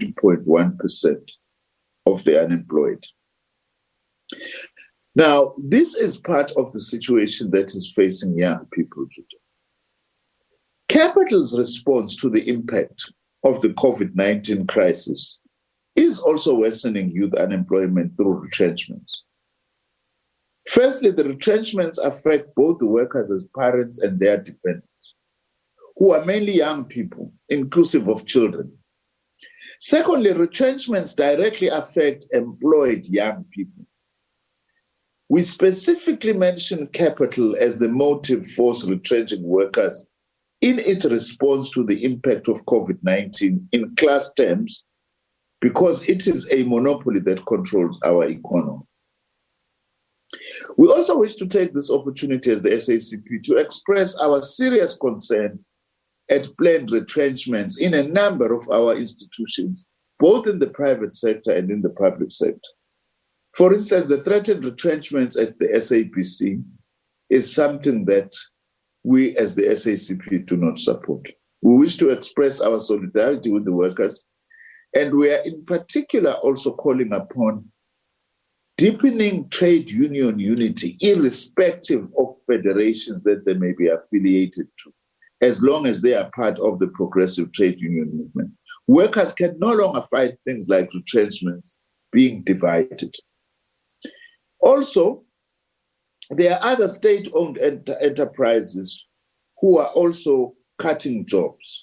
40.1% of the unemployed. Now, this is part of the situation that is facing young people today. Capital's response to the impact of the COVID-19 crisis is also worsening youth unemployment through retrenchments. Firstly, the retrenchments affect both the workers as parents and their dependents, who are mainly young people, inclusive of children. Secondly, retrenchments directly affect employed young people. We specifically mention capital as the motive force retrenching workers in its response to the impact of COVID-19 in class terms, because it is a monopoly that controls our economy. We also wish to take this opportunity as the SACP to express our serious concern at planned retrenchments in a number of our institutions, both in the private sector and in the public sector. For instance, the threatened retrenchments at the SABC is something that we as the SACP do not support. We wish to express our solidarity with the workers, and we are in particular also calling upon deepening trade union unity, irrespective of federations that they may be affiliated to, as long as they are part of the progressive trade union movement. Workers can no longer fight things like retrenchments being divided. Also, there are other state-owned enterprises who are also cutting jobs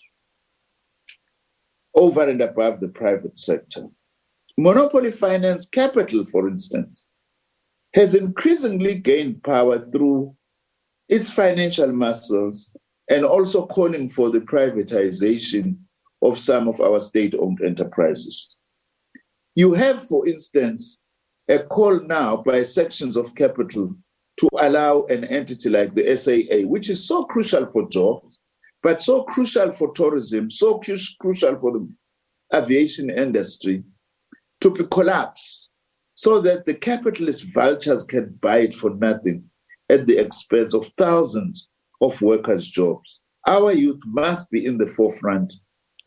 over and above the private sector. Monopoly finance capital, for instance, has increasingly gained power through its financial muscles and also calling for the privatization of some of our state-owned enterprises. You have, for instance, a call now by sections of capital to allow an entity like the SAA, which is so crucial for jobs, but so crucial for tourism, so crucial for the aviation industry, to be collapsed so that the capitalist vultures can buy it for nothing at the expense of thousands of workers' jobs. Our youth must be in the forefront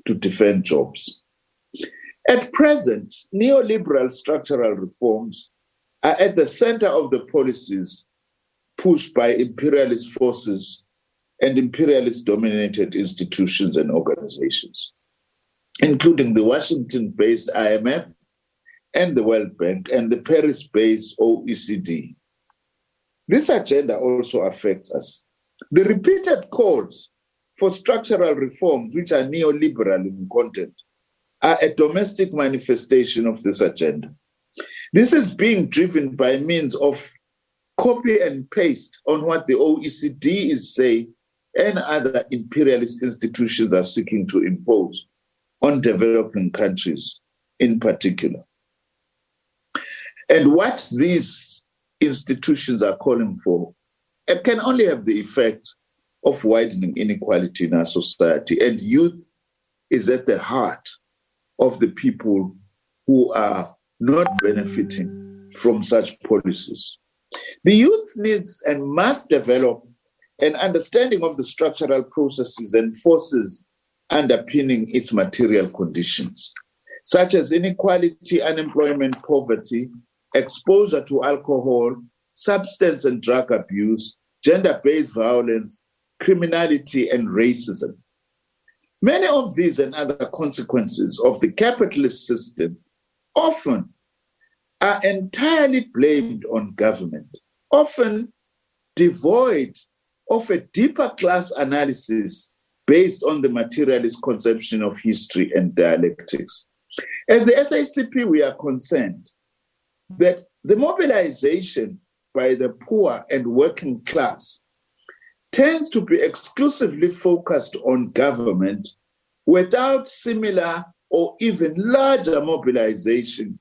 to defend jobs. At present, neoliberal structural reforms are at the center of the policies pushed by imperialist forces and imperialist-dominated institutions and organizations, including the Washington-based IMF and the World Bank and the Paris-based OECD. This agenda also affects us. The repeated calls for structural reforms, which are neoliberal in content, are a domestic manifestation of this agenda. This is being driven by means of copy and paste on what the OECD is saying and other imperialist institutions are seeking to impose on developing countries in particular. And what these institutions are calling for, it can only have the effect of widening inequality in our society. And youth is at the heart of the people who are not benefiting from such policies. The youth needs and must develop an understanding of the structural processes and forces underpinning its material conditions, such as inequality, unemployment, poverty, exposure to alcohol, substance and drug abuse, gender-based violence, criminality, and racism. Many of these and other consequences of the capitalist system often are entirely blamed on government, often devoid of a deeper class analysis based on the materialist conception of history and dialectics. As the SACP, we are concerned that the mobilization by the poor and working class tends to be exclusively focused on government without similar or even larger mobilization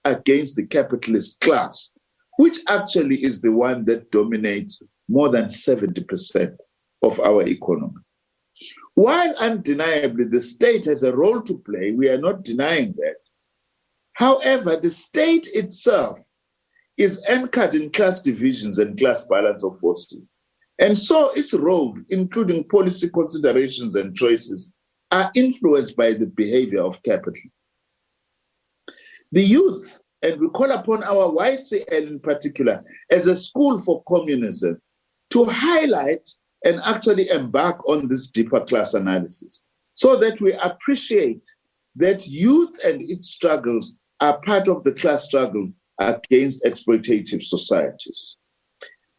against the capitalist class, which actually is the one that dominates more than 70% of our economy. While undeniably the state has a role to play, we are not denying that. However, the state itself is anchored in class divisions and class balance of forces. And so its role, including policy considerations and choices, are influenced by the behavior of capital. The youth, and we call upon our YCL in particular, as a school for communism, to highlight and actually embark on this deeper class analysis so that we appreciate that youth and its struggles are part of the class struggle against exploitative societies.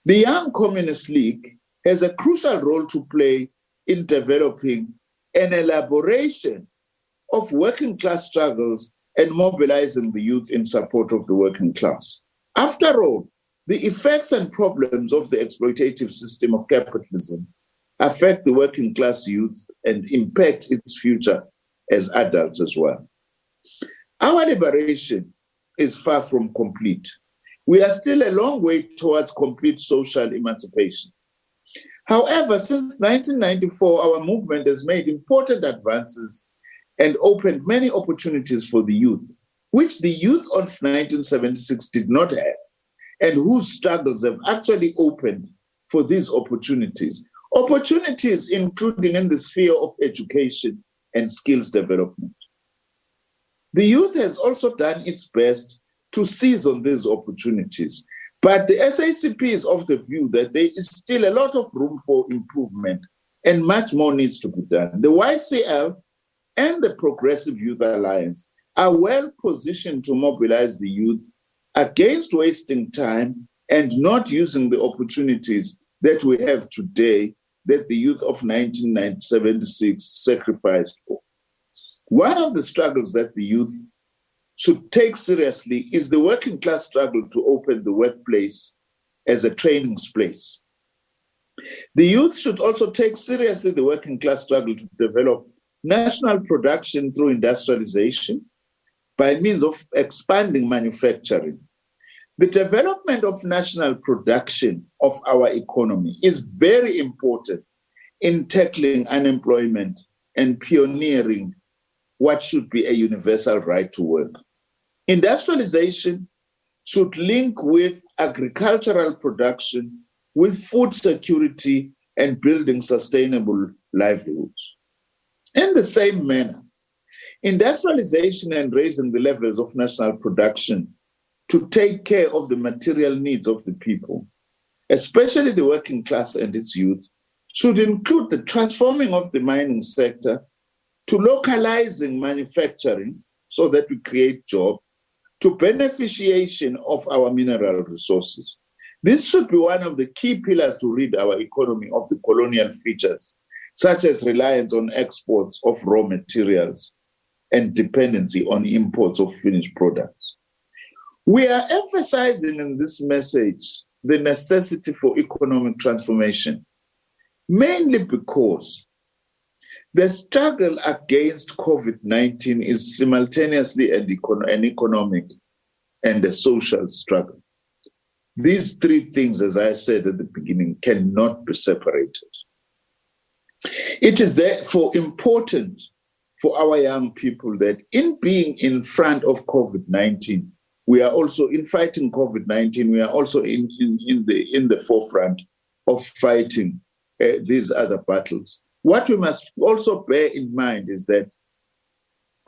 The Young Communist League has a crucial role to play in developing an elaboration of working class struggles and mobilizing the youth in support of the working class. After all, the effects and problems of the exploitative system of capitalism affect the working class youth and impact its future as adults as well. Our liberation is far from complete. We are still a long way towards complete social emancipation. However, since 1994, our movement has made important advances and opened many opportunities for the youth, which the youth of 1976 did not have, and whose struggles have actually opened for these opportunities. Opportunities including in the sphere of education and skills development. The youth has also done its best to seize on these opportunities, but the SACP is of the view that there is still a lot of room for improvement and much more needs to be done. The YCL and the Progressive Youth Alliance are well positioned to mobilize the youth against wasting time and not using the opportunities that we have today that the youth of 1976 sacrificed for. One of the struggles that the youth should take seriously is the working class struggle to open the workplace as a training space. The youth should also take seriously the working class struggle to develop national production through industrialization by means of expanding manufacturing. The development of national production of our economy is very important in tackling unemployment and pioneering what should be a universal right to work. Industrialization should link with agricultural production, with food security, and building sustainable livelihoods. In the same manner, industrialization and raising the levels of national production to take care of the material needs of the people, especially the working class and its youth, should include the transforming of the mining sector to localizing manufacturing so that we create jobs, to beneficiation of our mineral resources. This should be one of the key pillars to rid our economy of the colonial features, such as reliance on exports of raw materials and dependency on imports of finished products. We are emphasizing in this message the necessity for economic transformation, mainly because the struggle against COVID-19 is simultaneously an economic and a social struggle. These three things, as I said at the beginning, cannot be separated. It is therefore important for our young people that in being in front of COVID-19, we are also in fighting COVID-19, we are also in the forefront of fighting these other battles. What we must also bear in mind is that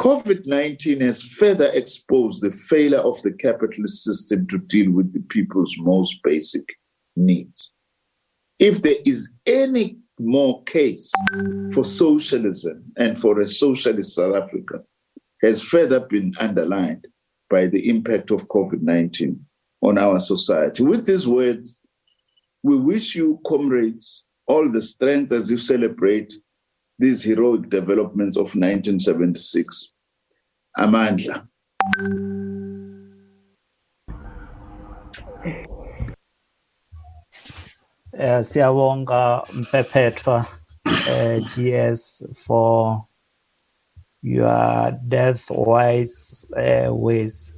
COVID-19 has further exposed the failure of the capitalist system to deal with the people's most basic needs. If there is any more case for socialism and for a socialist South Africa, has further been underlined by the impact of COVID-19 on our society. With these words, we wish you, comrades, all the strength as you celebrate these heroic developments of 1976. Amandla. Siyabonga Mpephetwa GS for your depth-wise ways.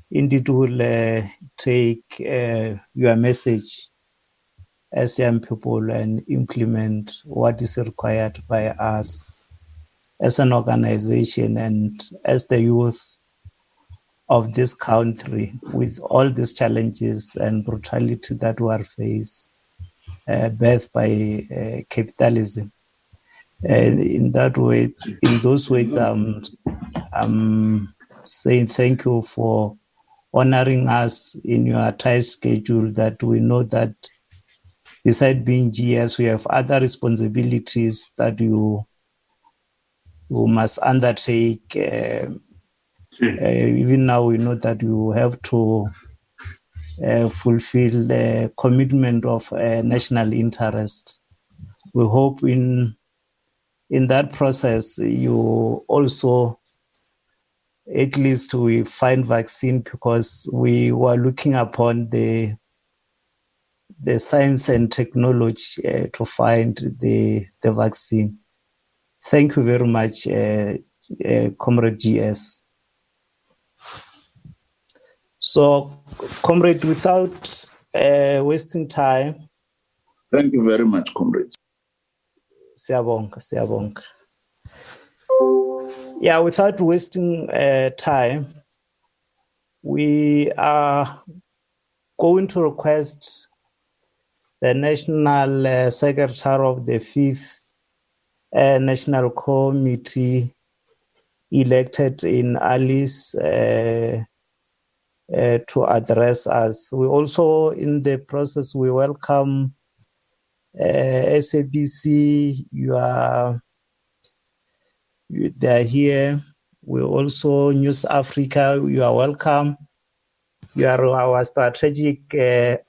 Indeed, will take your message as young people and implement what is required by us as an organization and as the youth of this country with all these challenges and brutality that we are faced, birthed by capitalism. In that way, in those ways, I'm saying thank you for honoring us in your tight schedule, that we know that beside being GS, we have other responsibilities that you must undertake. Even now, we know that you have to fulfill the commitment of national interest. We hope in that process, you also, at least we find vaccine, because we were looking upon the science and technology to find the vaccine. Thank you very much, Comrade GS. So, Comrade, without wasting time. Thank you very much, Comrade. Siyabonga. Yeah, without wasting time, we are going to request the National Secretary of the 5th National Committee, elected in Alice, to address us. We also, in the process, we welcome SABC. They are here. We also, News Africa, you are welcome. You are our strategic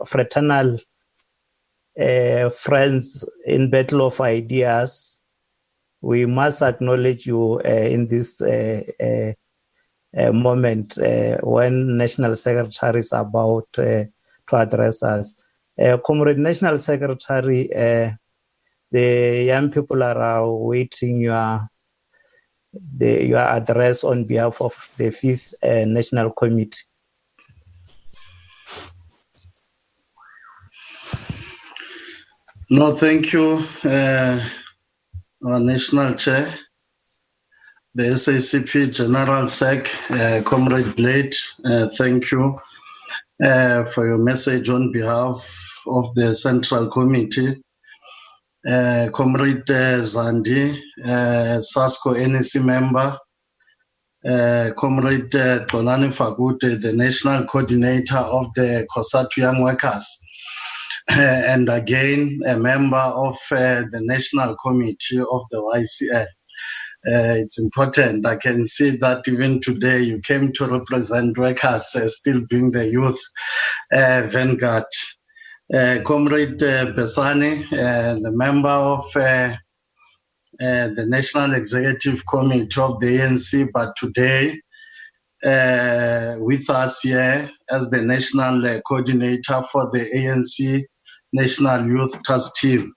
fraternal friends in battle of ideas. We must acknowledge you in this moment when National Secretary is about to address us. Comrade National Secretary, the young people are waiting your address on behalf of the 5th National Committee. No, thank you, our National Chair, the SACP General Sec, Comrade Blade. Thank you for your message on behalf of the Central Committee. Comrade Zandi, SASCO NEC member, Comrade Tonani Fagute, the National Coordinator of the COSATU Young Workers, and again, a member of the National Committee of the YCA. It's important. I can see that even today you came to represent workers, still being the youth vanguard. Comrade Besani, the member of the National Executive Committee of the ANC, but today with us here as the National Coordinator for the ANC National Youth Task Team.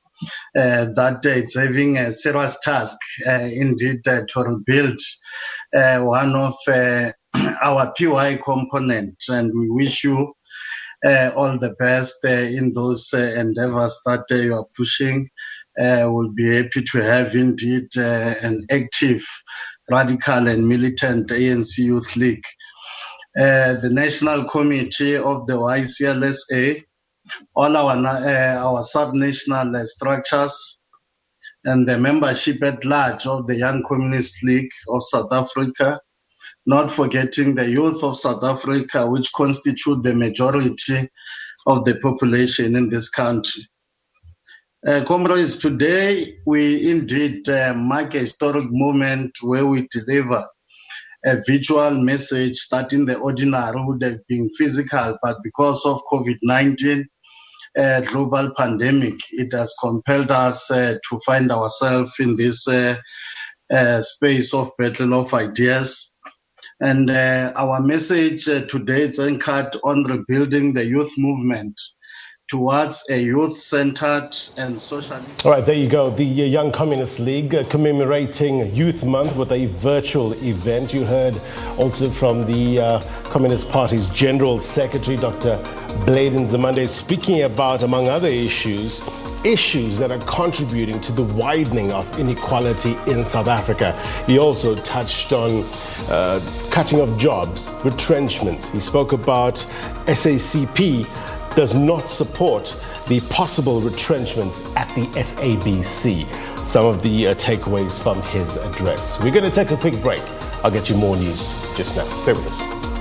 That it's having a serious task indeed to rebuild one of our PY components, and we wish you all the best in those endeavors that you are pushing. We'll be happy to have indeed an active, radical and militant ANC Youth League. The National Committee of the YCLSA, all our sub-national structures, and the membership at large of the Young Communist League of South Africa, not forgetting the youth of South Africa, which constitute the majority of the population in this country. Comrades, today we indeed mark a historic moment where we deliver a virtual message that in the ordinary would have been physical, but because of COVID-19 global pandemic, it has compelled us to find ourselves in this space of battle of ideas. And our message today is anchored on rebuilding the youth movement towards a youth-centered and socialist. All right, there you go. The Young Communist League commemorating Youth Month with a virtual event. You heard also from the Communist Party's General Secretary, Dr. Blade Nzimande, speaking about, among other issues that are contributing to the widening of inequality in South Africa. He also touched on cutting of jobs, retrenchment. He spoke about SACP does not support the possible retrenchments at the SABC. Some of the takeaways from his address. We're going to take a quick break. I'll get you more news. just now. Stay with us.